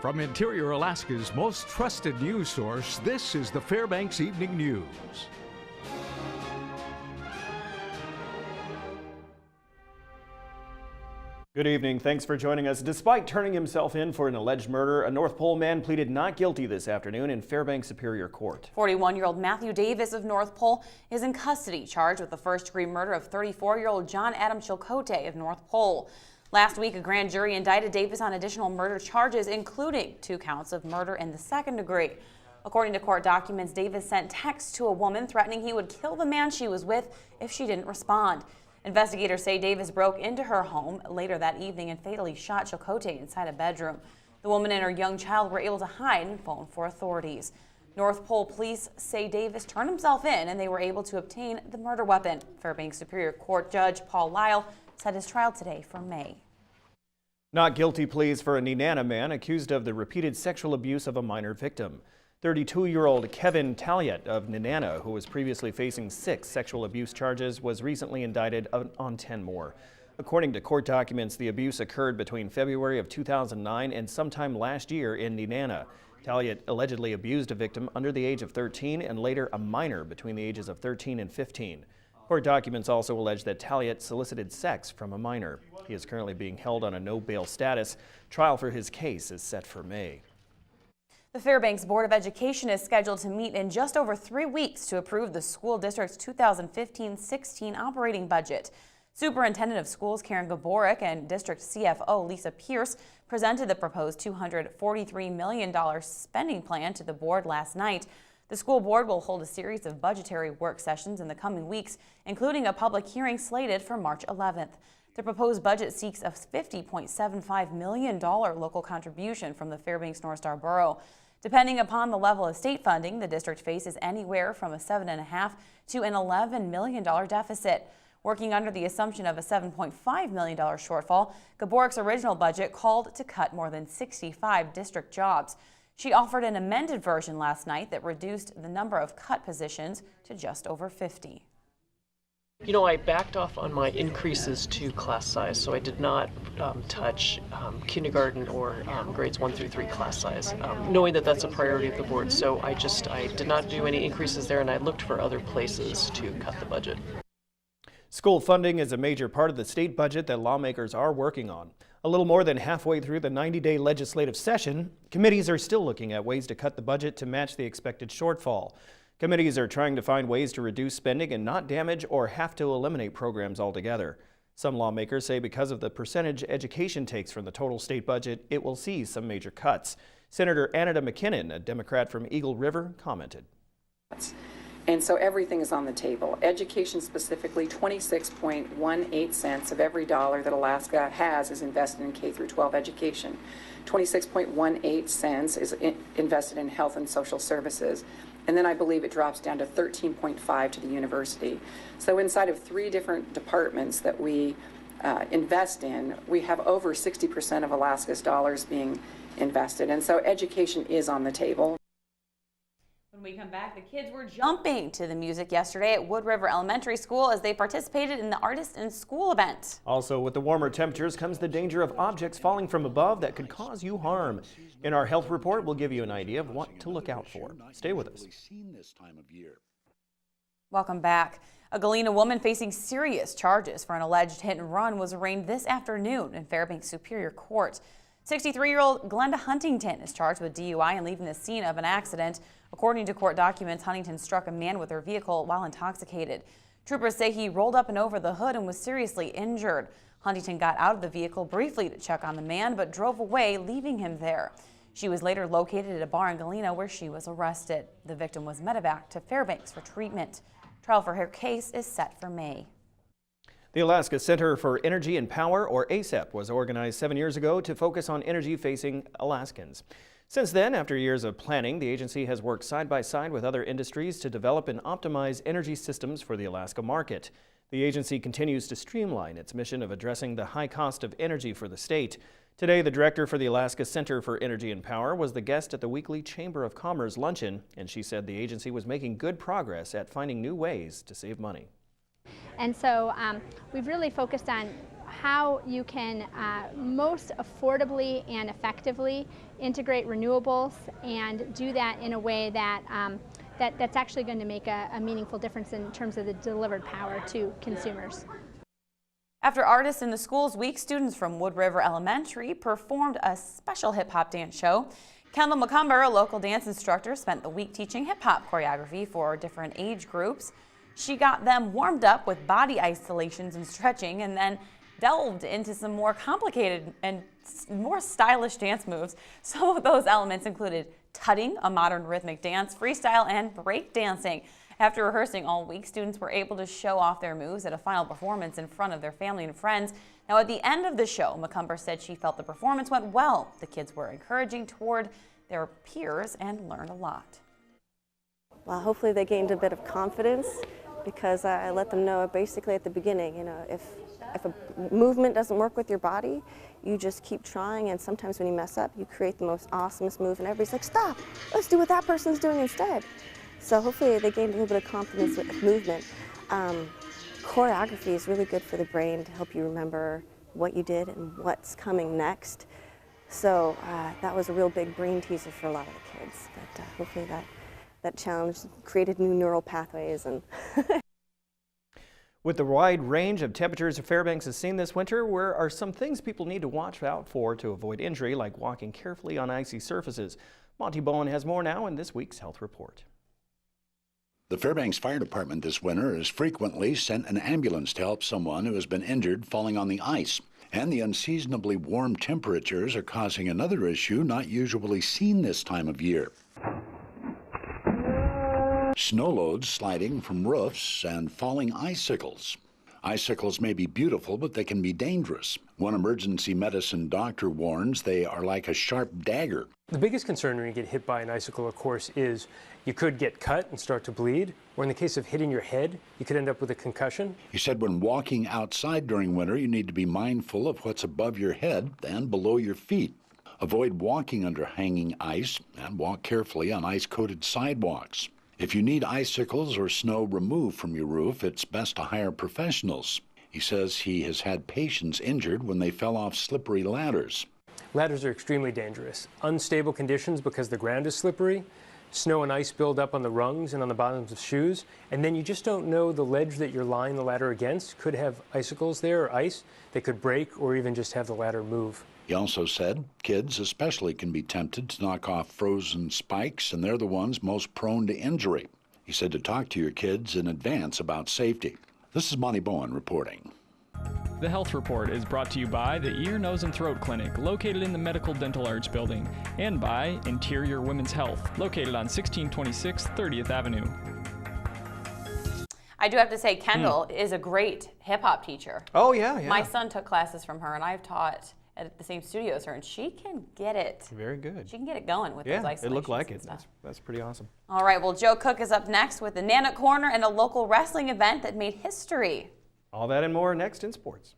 From Interior Alaska's most trusted news source, this is the Fbx Evening News. Good evening. Thanks for joining us. Despite turning himself in for an alleged murder, a North Pole man pleaded not guilty this afternoon in Fairbanks Superior Court. 41-year-old Matthew Davis of North Pole is in custody, charged with the first-degree murder of 34-year-old John Adam Chilcote of North Pole. Last week, a grand jury indicted Davis on additional murder charges, including 2 counts of murder in the second degree. According to court documents, Davis sent texts to a woman threatening he would kill the man she was with if she didn't respond. Investigators say Davis broke into her home later that evening and fatally shot Chilcote inside a bedroom. The woman and her young child were able to hide and phone for authorities. North Pole police say Davis turned himself in and they were able to obtain the murder weapon. Fairbanks Superior Court Judge Paul Lyle set his trial today for May. Not guilty pleas for a Nenana man accused of the repeated sexual abuse of a minor victim. 32-year-old Kevin Talliot of Nenana, who was previously facing 6 sexual abuse charges, was recently indicted on 10 more. According to court documents, the abuse occurred between February of 2009 and sometime last year in Nenana. Talliot allegedly abused a victim under the age of 13 and later a minor between the ages of 13 and 15. Court documents also allege that Talliot solicited sex from a minor. He is currently being held on a no-bail status. Trial for his case is set for May. The Fairbanks Board of Education is scheduled to meet in just over 3 weeks to approve the school district's 2015-16 operating budget. Superintendent of Schools Karen Gaborik and District CFO Lisa Pierce presented the proposed $243 million spending plan to the board last night. The school board will hold a series of budgetary work sessions in the coming weeks, including a public hearing slated for March 11th. The proposed budget seeks a $50.75 million local contribution from the Fairbanks North Star Borough. Depending upon the level of state funding, the district faces anywhere from a $7.5 to an $11 million deficit. Working under the assumption of a $7.5 million shortfall, Gaborik's original budget called to cut more than 65 district jobs. She offered an amended version last night that reduced the number of cut positions to just over 50. You know, I backed off on my increases to class size, so I did not touch kindergarten or grades 1 through 3 class size, knowing that that's a priority of the board. So I did not do any increases there, and I looked for other places to cut the budget. School funding is a major part of the state budget that lawmakers are working on. A little more than halfway through the 90-day legislative session, committees are still looking at ways to cut the budget to match the expected shortfall. Committees are trying to find ways to reduce spending and not damage or have to eliminate programs altogether. Some lawmakers say because of the percentage education takes from the total state budget, it will see some major cuts. Senator Anita McKinnon, a Democrat from Eagle River, commented. And so everything is on the table. Education specifically, 26.18 cents of every dollar that Alaska has is invested in K through 12 education. 26.18 cents is invested in health and social services. And then I believe it drops down to 13.5 to the university. So inside of 3 different departments that we invest in, we have over 60% of Alaska's dollars being invested. And so education is on the table. When we come back, the kids were jumping to the music yesterday at Wood River Elementary School as they participated in the Artist in School event. Also, with the warmer temperatures comes the danger of objects falling from above that could cause you harm. In our health report, we'll give you an idea of what to look out for. Stay with us. Welcome back. A Galena woman facing serious charges for an alleged hit and run was arraigned this afternoon in Fairbanks Superior Court. 63-year-old Glenda Huntington is charged with DUI and leaving the scene of an accident. According to court documents, Huntington struck a man with her vehicle while intoxicated. Troopers say he rolled up and over the hood and was seriously injured. Huntington got out of the vehicle briefly to check on the man, but drove away, leaving him there. She was later located at a bar in Galena where she was arrested. The victim was medevac to Fairbanks for treatment. Trial for her case is set for May. The Alaska Center for Energy and Power, or ACEP, was organized 7 years ago to focus on energy facing Alaskans. Since then, after years of planning, the agency has worked side by side with other industries to develop and optimize energy systems for the Alaska market. The agency continues to streamline its mission of addressing the high cost of energy for the state. Today, the director for the Alaska Center for Energy and Power was the guest at the weekly Chamber of Commerce luncheon, and she said the agency was making good progress at finding new ways to save money. And so we've really focused on how you can most affordably and effectively integrate renewables and do that in a way that that's actually going to make a meaningful difference in terms of the delivered power to consumers. After Artists in the Schools Week, students from Wood River Elementary performed a special hip-hop dance show. Kendall McCumber, a local dance instructor, spent the week teaching hip-hop choreography for different age groups. She got them warmed up with body isolations and stretching, and then delved into some more complicated and more stylish dance moves. Some of those elements included tutting, a modern rhythmic dance, freestyle, and break dancing. After rehearsing all week, students were able to show off their moves at a final performance in front of their family and friends. Now, at the end of the show, McCumber said she felt the performance went well. The kids were encouraging toward their peers and learned a lot. Well, hopefully they gained a bit of confidence, because I let them know basically at the beginning, you know, if a movement doesn't work with your body, you just keep trying, and sometimes when you mess up, you create the most awesomest move, and everybody's like, stop, let's do what that person's doing instead. So hopefully they gained a little bit of confidence with movement. Choreography is really good for the brain to help you remember what you did and what's coming next. So that was a real big brain teaser for a lot of the kids, but hopefully that challenge created new neural pathways. And With the wide range of temperatures Fairbanks has seen this winter, where are some things people need to watch out for to avoid injury, like walking carefully on icy surfaces? Monty Bowen has more now in this week's Health Report. The Fairbanks Fire Department this winter has frequently sent an ambulance to help someone who has been injured falling on the ice. And the unseasonably warm temperatures are causing another issue not usually seen this time of year. Snow loads sliding from roofs and falling icicles. Icicles may be beautiful, but they can be dangerous. One emergency medicine doctor warns they are like a sharp dagger. The biggest concern when you get hit by an icicle, of course, is you could get cut and start to bleed, or in the case of hitting your head, you could end up with a concussion. He said when walking outside during winter, you need to be mindful of what's above your head and below your feet. Avoid walking under hanging ice and walk carefully on ice-coated sidewalks. If you need icicles or snow removed from your roof, it's best to hire professionals. He says he has had patients injured when they fell off slippery ladders. Ladders are extremely dangerous. Unstable conditions because the ground is slippery. Snow and ice build up on the rungs and on the bottoms of shoes, and then you just don't know the ledge that you're lying the ladder against could have icicles there or ice that could break or even just have the ladder move. He also said kids especially can be tempted to knock off frozen spikes, and they're the ones most prone to injury. He said to talk to your kids in advance about safety. This is Monty Bowen reporting. The Health Report is brought to you by the Ear, Nose, and Throat Clinic, located in the Medical Dental Arts Building, and by Interior Women's Health, located on 1626 30th Avenue. I do have to say, Kendall is a great hip-hop teacher. Oh, yeah. My son took classes from her, and I've taught at the same studio as her, and she can get it. Very good. She can get it going with those isolations. It looked like and it. stuff. That's pretty awesome. All right, well, Joe Cook is up next with the Nana Corner and a local wrestling event that made history. All that and more next in sports.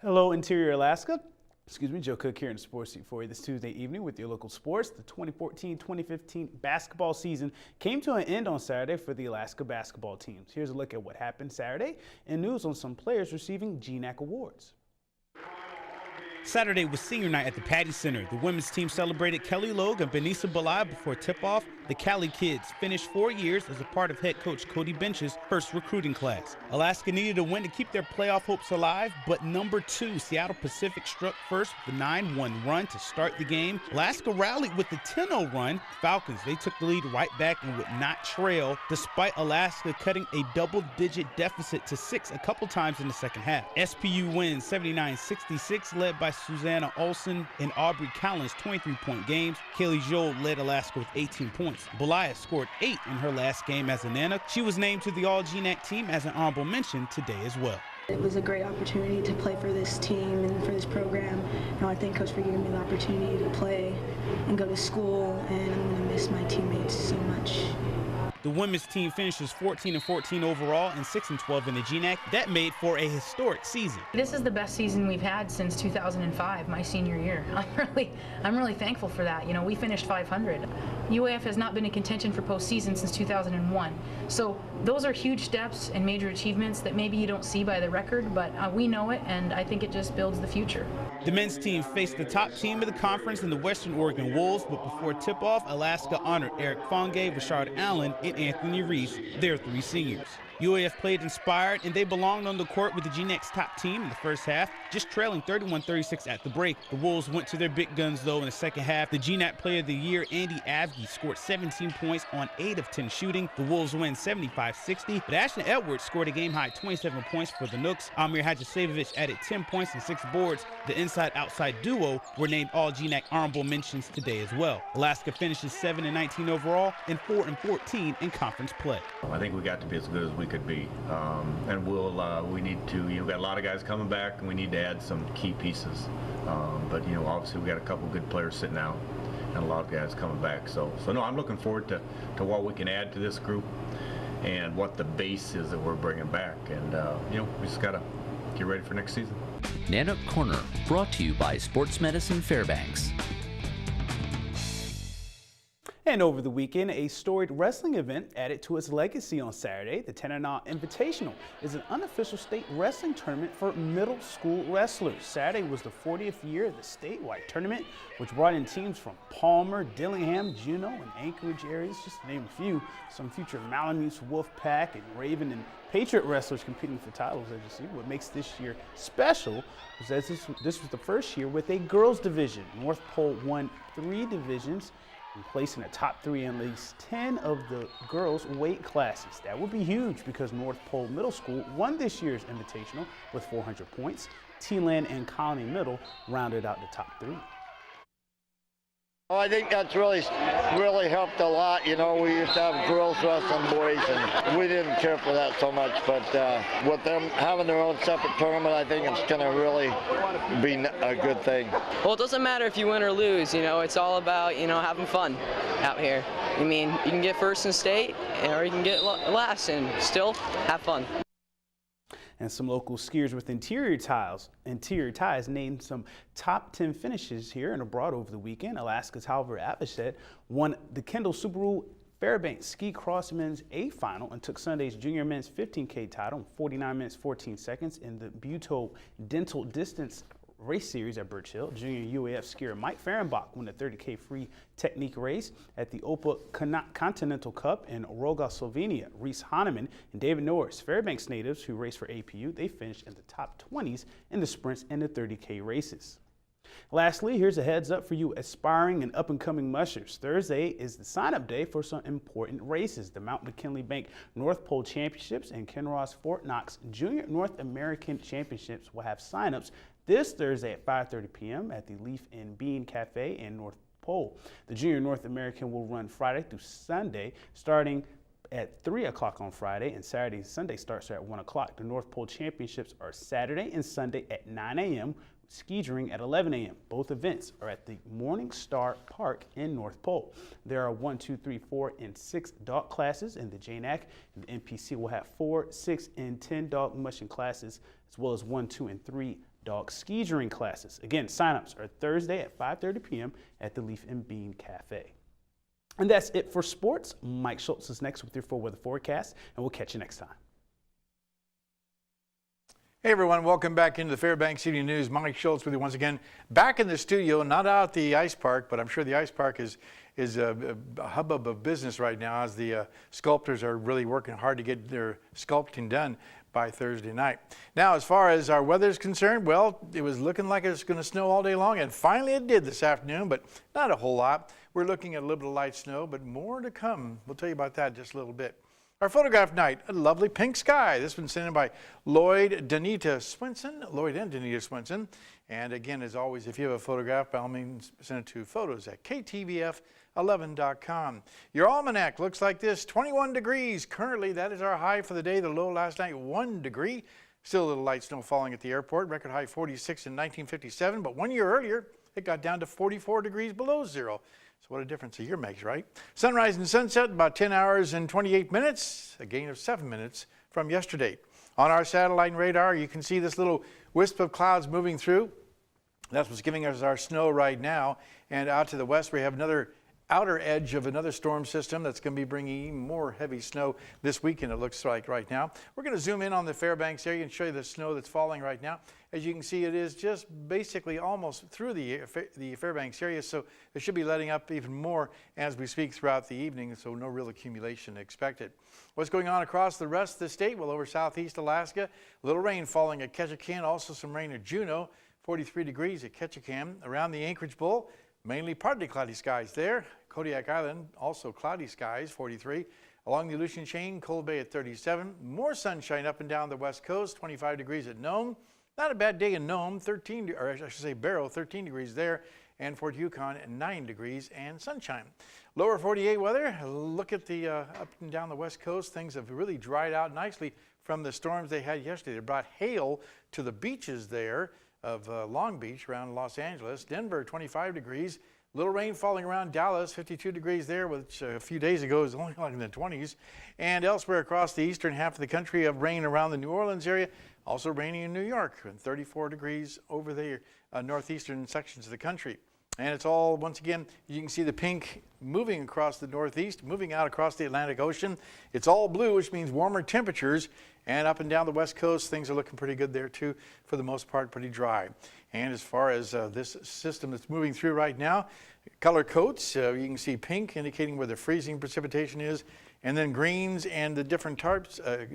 Hello, Interior Alaska. Excuse me, Joe Cook here in Sports Seat for you this Tuesday evening with your local sports. The 2014-2015 basketball season came to an end on Saturday for the Alaska basketball teams. Here's a look at what happened Saturday and news on some players receiving GNAC awards. Saturday was senior night at the Patty Center. The women's team celebrated Kelly Logue and Benisa Belai before tip-off. The Cali kids finished 4 years as a part of head coach Cody Bench's first recruiting class. Alaska needed a win to keep their playoff hopes alive, but number 2, Seattle Pacific, struck first with a 9-1 run to start the game. Alaska rallied with the 10-0 run. Falcons, they took the lead right back and would not trail, despite Alaska cutting a double-digit deficit to 6 a couple times in the second half. SPU wins 79-66, led by Susanna Olsen and Aubrey Collins' 23-point games. Kaylee Joel led Alaska with 18 points. Belaya scored 8 in her last game as a Nana. She was named to the All-GNAC team as an honorable mention today as well. It was a great opportunity to play for this team and for this program. And I thank Coach for giving me the opportunity to play and go to school, and I'm going to miss my teammates so much. The women's team finishes 14-14 overall and 6-12 in the GNAC. That made for a historic season. This is the best season we've had since 2005, my senior year. I'm really thankful for that. You know, we finished 500. UAF has not been in contention for postseason since 2001. So those are huge steps and major achievements that maybe you don't see by the record, but we know it, and I think it just builds the future. The men's team faced the top team of the conference in the Western Oregon Wolves, but before tip-off, Alaska honored Eric Fonge, Rashard Allen, and Anthony Reese, their 3 seniors. UAF played inspired, and they belonged on the court with the GNAC's top team in the first half, just trailing 31-36 at the break. The Wolves went to their big guns, though, in the second half. The GNAC Player of the Year, Andy Avge, scored 17 points on 8 of 10 shooting. The Wolves win 75-60, but Ashton Edwards scored a game-high 27 points for the Nooks. Amir Hadjisavovich added 10 points and 6 boards. The inside-outside duo were named all GNAC honorable mentions today as well. Alaska finishes 7-19 overall and 4-14 in conference play. I think we got to be as good as we could be, and we need to, got a lot of guys coming back, and we need to add some key pieces, but obviously we got a couple good players sitting out and a lot of guys coming back, so no, I'm looking forward to what we can add to this group and what the base is that we're bringing back, and we just gotta get ready for next season. Nanook Corner, brought to you by Sports Medicine Fairbanks. And over the weekend, a storied wrestling event added to its legacy on Saturday. The Tanana Invitational is an unofficial state wrestling tournament for middle school wrestlers. Saturday was the 40th year of the statewide tournament, which brought in teams from Palmer, Dillingham, Juneau, and Anchorage areas, just to name a few. Some featured Malamutes, Wolfpack, and Raven and Patriot wrestlers competing for titles, as you see. What makes this year special is that this was the first year with a girls division. North Pole won 3 divisions, placing a top 3 in at least 10 of the girls' weight classes. That would be huge because North Pole Middle School won this year's invitational with 400 points. T-Land and Colony Middle rounded out the top 3. Well, I think that's really helped a lot. We used to have girls wrestling boys, and we didn't care for that so much. But with them having their own separate tournament, I think it's going to really be a good thing. Well, it doesn't matter if you win or lose. It's all about having fun out here. You can get first in state, or you can get last, and still have fun. And some local skiers with interior ties named some top 10 finishes here and abroad over the weekend. Alaska's Halvard Avocet won the Kendall Subaru Fairbanks Ski Cross Men's A Final and took Sunday's Junior Men's 15K title in 49 minutes 14 seconds in the Buto Dental Distance Race Series at Birch Hill. Junior UAF skier Mike Fehrenbach won the 30K free technique race at the Opa Continental Cup in Roga, Slovenia. Reese Hahnemann and David Norris, Fairbanks natives who race for APU, they finished in the top 20s in the sprints and the 30K races. Lastly, here's a heads up for you aspiring and up-and-coming mushers. Thursday is the sign-up day for some important races. The Mount McKinley Bank North Pole Championships and Kinross Fort Knox Junior North American Championships will have sign-ups this Thursday at 5:30 p.m. at the Leaf and Bean Cafe in North Pole. The Junior North American will run Friday through Sunday, starting at 3 o'clock on Friday, and Saturday and Sunday starts at 1 o'clock. The North Pole Championships are Saturday and Sunday at 9 a.m., ski-ring at 11 a.m. Both events are at the Morning Star Park in North Pole. There are 1, 2, 3, 4, and 6 dog classes in the JNAC, and the NPC will have 4, 6, and 10 dog mushing classes, as well as 1, 2, and 3 dog ski-ring classes. Again, signups are Thursday at 5:30 p.m. at the Leaf and Bean Cafe. And that's it for sports. Mike Schultz is next with your full weather forecast, and we'll catch you next time. Hey everyone, welcome back into the Fairbanks Evening News. Mike Schultz with you once again, back in the studio, not out at the ice park, but I'm sure the ice park is a hubbub of business right now as the sculptors are really working hard to get their sculpting done by Thursday night. Now, as far as our weather is concerned, well, it was looking like it was going to snow all day long, and finally it did this afternoon, but not a whole lot. We're looking at a little bit of light snow, but more to come. We'll tell you about that in just a little bit. Our photograph night, a lovely pink sky. This one's sent in by Lloyd and Danita Swinson. And again, as always, if you have a photograph, by all means, send it to photos@ktvf11.com. Your almanac looks like this, 21 degrees. Currently, that is our high for the day. The low last night, 1 degree. Still a little light snow falling at the airport. Record high 46 in 1957, but 1 year earlier, it got down to 44 degrees below zero. So what a difference a year makes, right? Sunrise and sunset, about 10 hours and 28 minutes, a gain of 7 minutes from yesterday. On our satellite and radar, you can see this little wisp of clouds moving through. That's what's giving us our snow right now. And out to the west, we have another outer edge of another storm system that's going to be bringing even more heavy snow this weekend, it looks like right now. We're going to zoom in on the Fairbanks area and show you the snow that's falling right now. As you can see, it is just basically almost through the Fairbanks area, so it should be letting up even more as we speak throughout the evening, so no real accumulation expected. What's going on across the rest of the state? Well, over southeast Alaska, a little rain falling at Ketchikan, also some rain at Juneau, 43 degrees at Ketchikan. Around the Anchorage Bowl, mainly partly cloudy skies there. Kodiak Island, also cloudy skies, 43. Along the Aleutian Chain, Cold Bay at 37. More sunshine up and down the west coast, 25 degrees at Nome. Not a bad day in Nome, 13, or I should say Barrow, 13 degrees there. And Fort Yukon at 9 degrees and sunshine. Lower 48 weather, look at the up and down the west coast. Things have really dried out nicely from the storms they had yesterday. They brought hail to the beaches there of Long Beach around Los Angeles. Denver, 25 degrees. Little rain falling around Dallas, 52 degrees there, which a few days ago was only like in the 20s. And elsewhere across the eastern half of the country of rain around the New Orleans area. Also raining in New York, and 34 degrees over the northeastern sections of the country. And it's all, once again, you can see the pink moving across the northeast, moving out across the Atlantic Ocean. It's all blue, which means warmer temperatures. And up and down the west coast, things are looking pretty good there too, for the most part, pretty dry. And as far as this system that's moving through right now, color codes, you can see pink indicating where the freezing precipitation is, and then greens and the different types of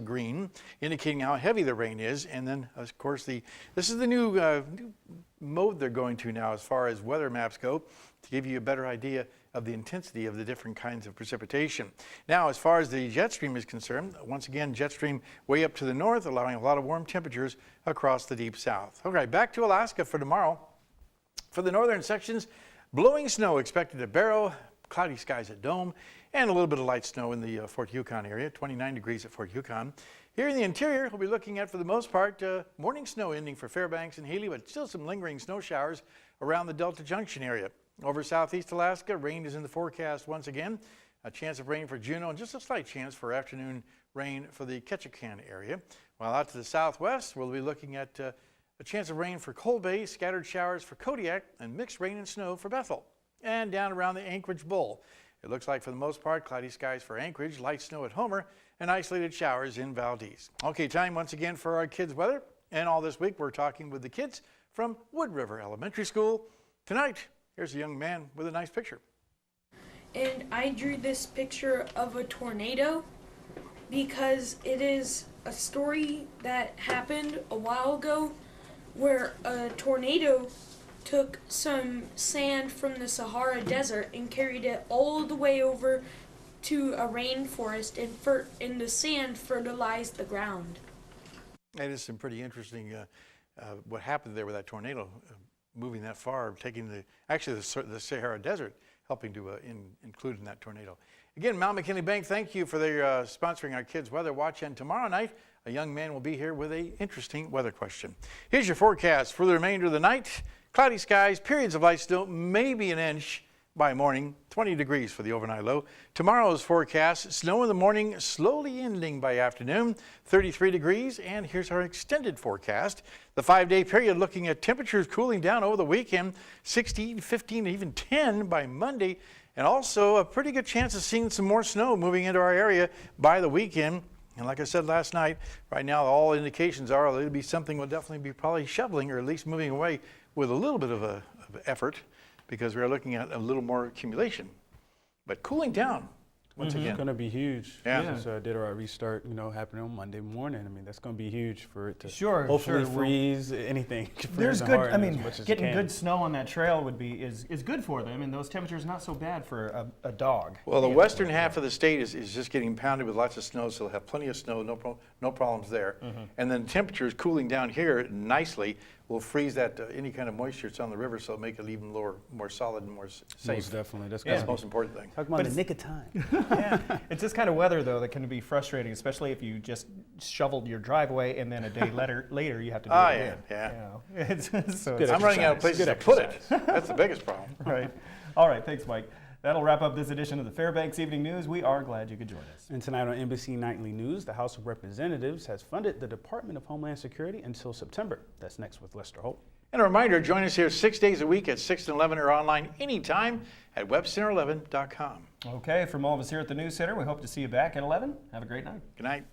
green indicating how heavy the rain is. And then, of course, this is the new mode they're going to now as far as weather maps go, to give you a better idea of the intensity of the different kinds of precipitation. Now, as far as the jet stream is concerned, once again, jet stream way up to the north, allowing a lot of warm temperatures across the deep south. Okay, back to Alaska for tomorrow. For the northern sections, blowing snow expected at Barrow, cloudy skies at Dome, and a little bit of light snow in the Fort Yukon area, 29 degrees at Fort Yukon. Here in the interior, we'll be looking at, for the most part, morning snow ending for Fairbanks and Healy, but still some lingering snow showers around the Delta Junction area. Over southeast Alaska, rain is in the forecast once again. A chance of rain for Juneau and just a slight chance for afternoon rain for the Ketchikan area. While out to the southwest, we'll be looking at a chance of rain for Cold Bay, scattered showers for Kodiak, and mixed rain and snow for Bethel. And down around the Anchorage Bowl, it looks like for the most part, cloudy skies for Anchorage, light snow at Homer, and isolated showers in Valdez. Okay, time once again for our kids' weather. And all this week, we're talking with the kids from Wood River Elementary School. Tonight, here's a young man with a nice picture. And I drew this picture of a tornado because it is a story that happened a while ago where a tornado took some sand from the Sahara Desert and carried it all the way over to a rainforest, and the sand fertilized the ground. That is some pretty interesting what happened there with that tornado moving that far, taking the Sahara Desert, helping to include in that tornado. Again, Mount McKinley Bank, thank you for their sponsoring our Kids Weather Watch. And tomorrow night, a young man will be here with an interesting weather question. Here's your forecast for the remainder of the night. Cloudy skies, periods of light snow, maybe an inch by morning, 20 degrees for the overnight low. Tomorrow's forecast, snow in the morning, slowly ending by afternoon, 33 degrees. And here's our extended forecast. The 5-day period looking at temperatures cooling down over the weekend, 16, 15, even 10 by Monday. And also a pretty good chance of seeing some more snow moving into our area by the weekend. And like I said last night, right now all indications are it'll be something we'll definitely be probably shoveling or at least moving away with a little bit of effort, because we're looking at a little more accumulation. But cooling down once again. It's going to be huge. Yeah. So did our restart, happening on Monday morning. I mean, that's going to be huge for it to hopefully freeze anything. There's good. I mean, getting good snow on that trail is good for them, and those temperatures not so bad for a dog. Well, the western half of the state is just getting pounded with lots of snow, so they'll have plenty of snow, no problems there. And then temperatures cooling down here nicely. will freeze that any kind of moisture that's on the river, so it'll make it even lower, more solid and more safe. Most definitely. That's the most important thing. Talk about the nick of time. Yeah, it's this kind of weather though that can be frustrating, especially if you just shoveled your driveway and then a day later you have to do it again. Yeah. You know? So I'm running out of places to put it. That's the biggest problem. Right. All right. Thanks, Mike. That'll wrap up this edition of the Fbx Evening News. We are glad you could join us. And tonight on NBC Nightly News, the House of Representatives has funded the Department of Homeland Security until September. That's next with Lester Holt. And a reminder, join us here 6 days a week at 6 and 11 or online anytime at webcenter11.com. Okay, from all of us here at the News Center, we hope to see you back at 11. Have a great night. Good night.